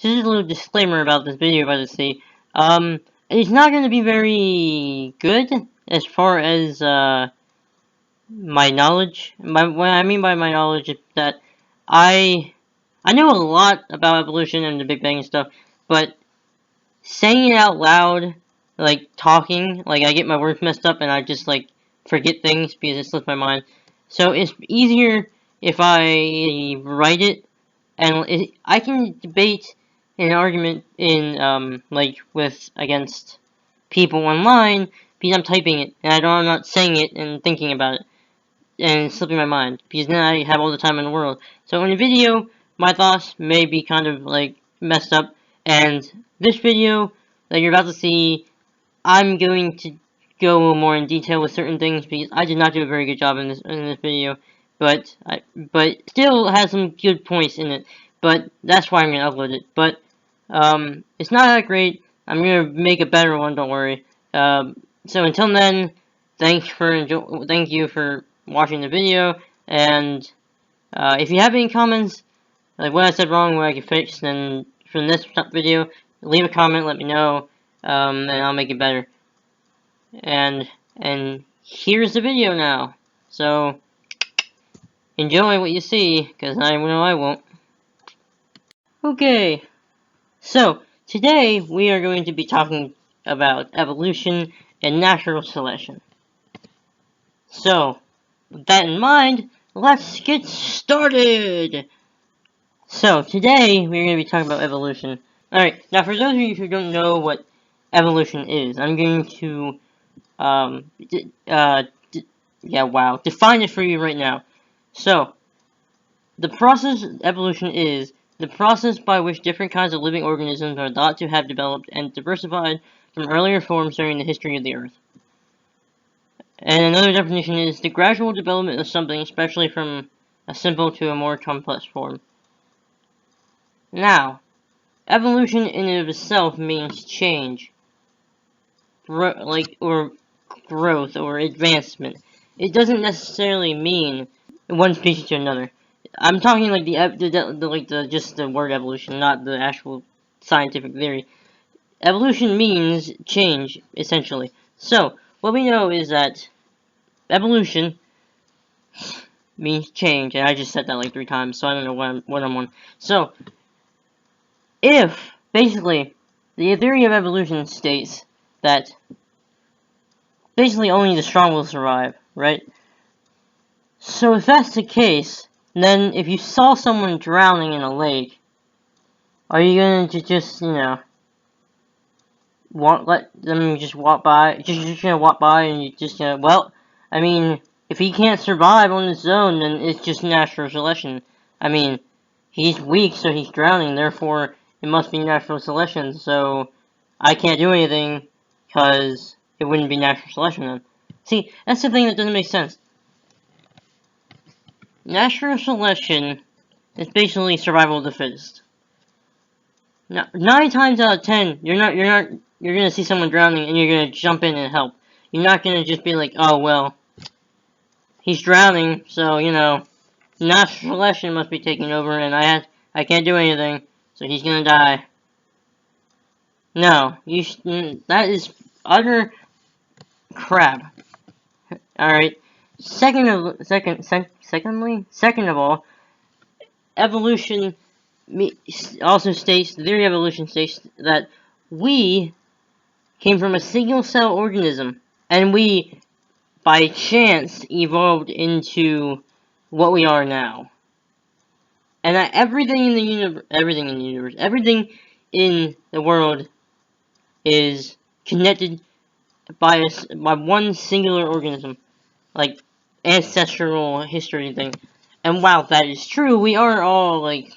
just a little disclaimer about this video about to see. It's not going to be very good as far as my knowledge. What I mean by my knowledge is that I know a lot about evolution and the Big Bang and stuff, but saying it out loud, like talking, like I get my words messed up and I just like forget things because it slips my mind. So it's easier if I write it, and I can debate an argument in like with against people online because I'm typing it and I'm not saying it and thinking about it and it's slipping my mind because then I have all the time in the world. So in a video, my thoughts may be kind of like messed up, and this video that you're about to see, I'm going to go more in detail with certain things because I did not do a very good job in this video, but still has some good points in it. But that's why I'm gonna upload it. But it's not that great. I'm gonna make a better one. Don't worry. So until then, thank you for watching the video, and if you have any comments, like what I said wrong, what I can fix, then from this video, leave a comment, let me know, and I'll make it better. And here's the video now. So enjoy what you see, because I know I won't. Okay, so today we are going to be talking about evolution and natural selection. So, with that in mind, let's get started! So, today we're going to be talking about evolution. Alright, now for those of you who don't know what evolution is, I'm going to, define it for you right now. So, the process of evolution is the process by which different kinds of living organisms are thought to have developed and diversified from earlier forms during the history of the Earth. And another definition is the gradual development of something, especially from a simple to a more complex form. Now, evolution in and of itself means change, or growth, or advancement. It doesn't necessarily mean one species to another. I'm talking like just the word evolution, not the actual scientific theory. Evolution means change, essentially. So, what we know is that evolution means change, and I just said that like 3 times, so I don't know what I'm on. So, basically, the theory of evolution states that basically only the strong will survive, right? So if that's the case, then if you saw someone drowning in a lake, are you going to just, let them just walk by, just gonna walk by and you just gonna, well, I mean, if he can't survive on his own, then it's just natural selection. I mean, he's weak, so he's drowning, therefore, it must be natural selection, so I can't do anything, because it wouldn't be natural selection then. See, that's the thing that doesn't make sense. Natural selection is basically survival of the fittest. Now, 9 times out of 10, you're gonna see someone drowning and you're gonna jump in and help. You're not gonna just be like, oh well, he's drowning, so natural selection must be taking over, and I can't do anything, so he's gonna die. No, that is utter crap. All right. Second of all, evolution also states, the theory of evolution states that we came from a single-cell organism, and we, by chance, evolved into what we are now. And that everything in the universe, everything in the world is connected by one singular organism, like ancestral history thing. And while that is true, we are all like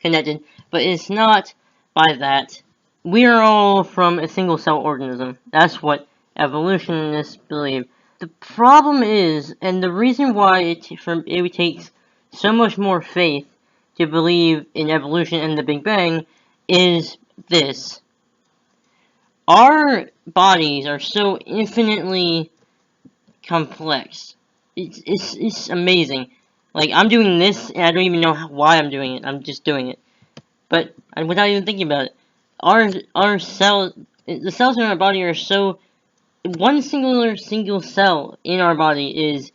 connected, but it's not by that. We are all from a single cell organism. That's what evolutionists believe. The problem is, and the reason why it takes so much more faith to believe in evolution and the Big Bang is this. Our bodies are so infinitely complex. It's amazing. Like, I'm doing this, and I don't even know why I'm doing it. I'm just doing it. But without even thinking about it, our cells, the cells in our body are so, one single cell in our body is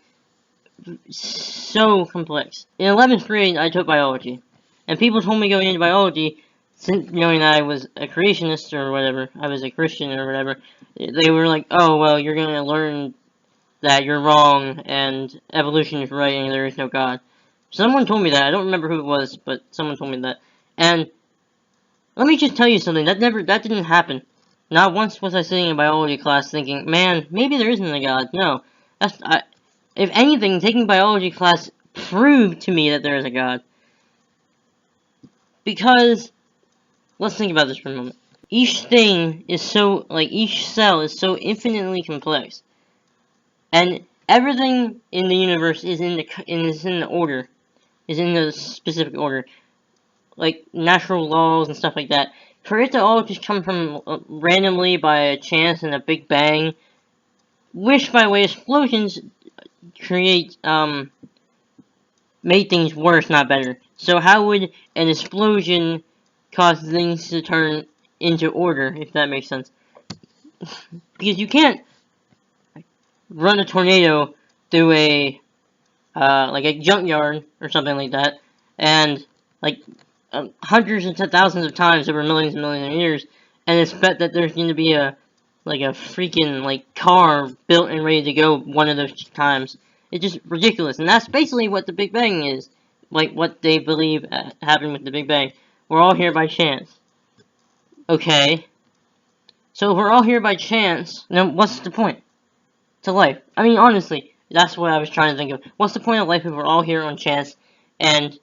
so complex. In 11th grade, I took biology, and people told me going into biology, since knowing that I was a creationist or whatever, I was a Christian or whatever, they were like, oh, well, you're going to learn that you're wrong, and evolution is right, and there is no God. Someone told me that. I don't remember who it was, but someone told me that. And let me just tell you something. That didn't happen. Not once was I sitting in biology class thinking, man, maybe there isn't a God. No. If anything, taking biology class proved to me that there is a God. Because, let's think about this for a moment. Each thing is so, each cell is so infinitely complex. And everything in the universe is in the order. Is in the specific order. Like, natural laws and stuff like that. For it to all just come from randomly by a chance and a big bang, which by way explosions create, made things worse, not better. So how would an explosion cause things to turn into order, if that makes sense? Because you can't run a tornado through a junkyard or something like that, and hundreds and thousands of times over millions and millions of years, and expect that there's going to be a freaking car built and ready to go one of those times. It's just ridiculous, and that's basically what the Big Bang is. What they believe happened with the Big Bang. We're all here by chance. Okay. So if we're all here by chance, then what's the point to life? I mean, honestly, that's what I was trying to think of. What's the point of life if we're all here on chance, and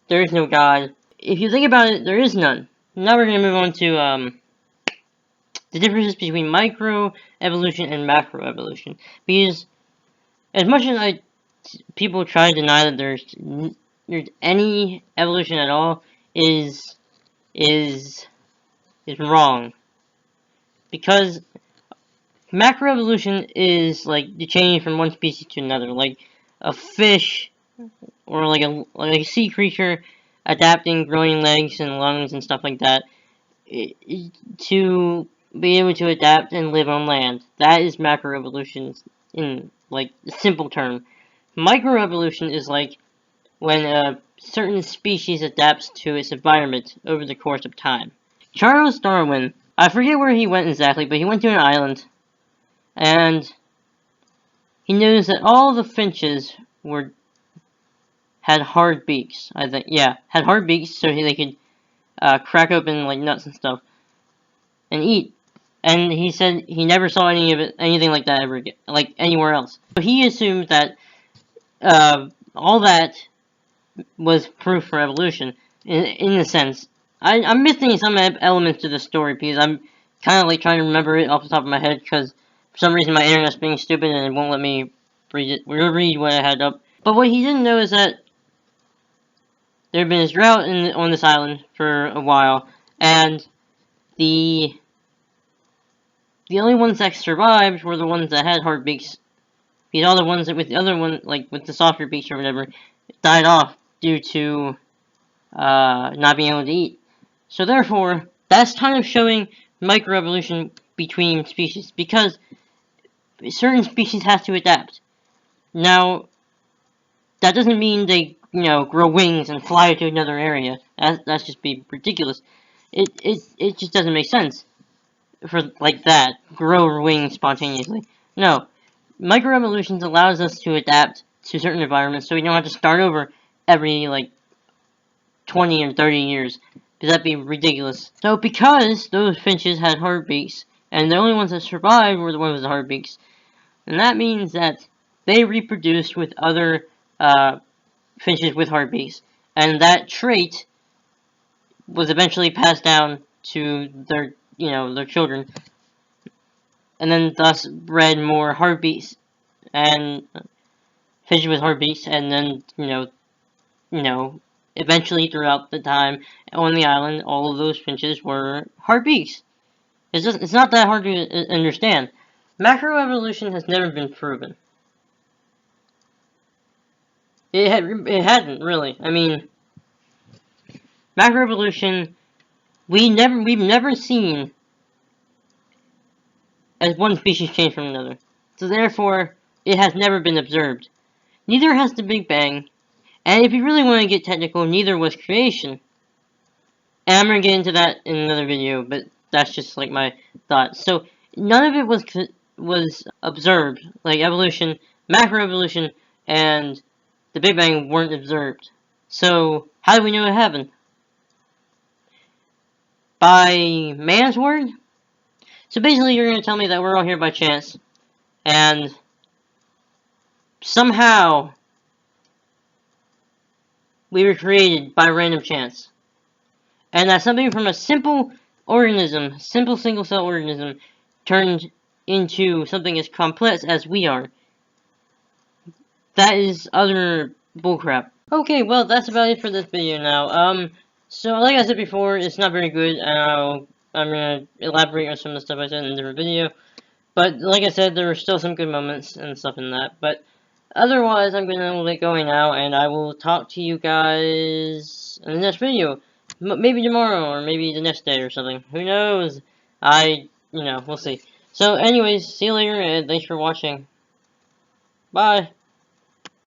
there is no God? If you think about it, there is none. Now we're going to move on to, the differences between microevolution and macroevolution. Because, as much as people try to deny that there's any evolution at all, is wrong. Because macroevolution is the change from one species to another, like a fish or like a sea creature adapting growing legs and lungs and stuff like that to be able to adapt and live on land. That is macroevolution in a simple term. Microevolution is when a certain species adapts to its environment over the course of time. Charles Darwin, I forget where he went exactly, but he went to an island, and he noticed that all the finches had hard beaks. I think, yeah, had hard beaks so they could crack open nuts and stuff and eat. And he said he never saw anything like that ever again, anywhere else. So he assumed that all that was proof for evolution, in a sense. I'm missing some elements to the story because I'm kind of trying to remember it off the top of my head because for some reason my internet's being stupid and it won't let me read what I had up. But what he didn't know is that there had been a drought on this island for a while, and the only ones that survived were the ones that had hard beaks. Because all the ones that with the other one, with the softer beaks or whatever, died off due to not being able to eat. So therefore, that's kind of showing microevolution between species, because certain species have to adapt. Now, that doesn't mean they, grow wings and fly to another area. That's just be ridiculous. It just doesn't make sense for that, grow wings spontaneously. No, microevolution allows us to adapt to certain environments, so we don't have to start over every 20 or 30 years, because that'd be ridiculous. So because those finches had hard beaks, and the only ones that survived were the ones with the hard beaks, and that means that they reproduced with other finches with hard beaks, and that trait was eventually passed down to their children, and then thus bred more hard beaks and finches with hard beaks, and then eventually throughout the time on the island, all of those finches were hard beaks. It's not that hard to understand. Macroevolution has never been proven. It hadn't really. I mean, macroevolution we've never seen as one species change from another. So therefore, it has never been observed. Neither has the Big Bang, and if you really want to get technical, neither was creation. And I'm gonna get into that in another video, but that's just like my thoughts. So none of it was observed, like evolution, macroevolution, and the Big Bang weren't observed. So how do we know it happened? By man's word? So basically, you're gonna tell me that we're all here by chance, and somehow we were created by random chance. And that something from a simple organism, simple single-cell organism, turned into something as complex as we are. That is utter bullcrap. Okay, well, that's about it for this video now. So like I said before, it's not very good, and I'm gonna elaborate on some of the stuff I said in a different video. But like I said, there were still some good moments and stuff in that. But otherwise, I'm gonna let go now, and I will talk to you guys in the next video. Maybe tomorrow, or maybe the next day or something. Who knows? We'll see. So anyways, see you later, and thanks for watching. Bye.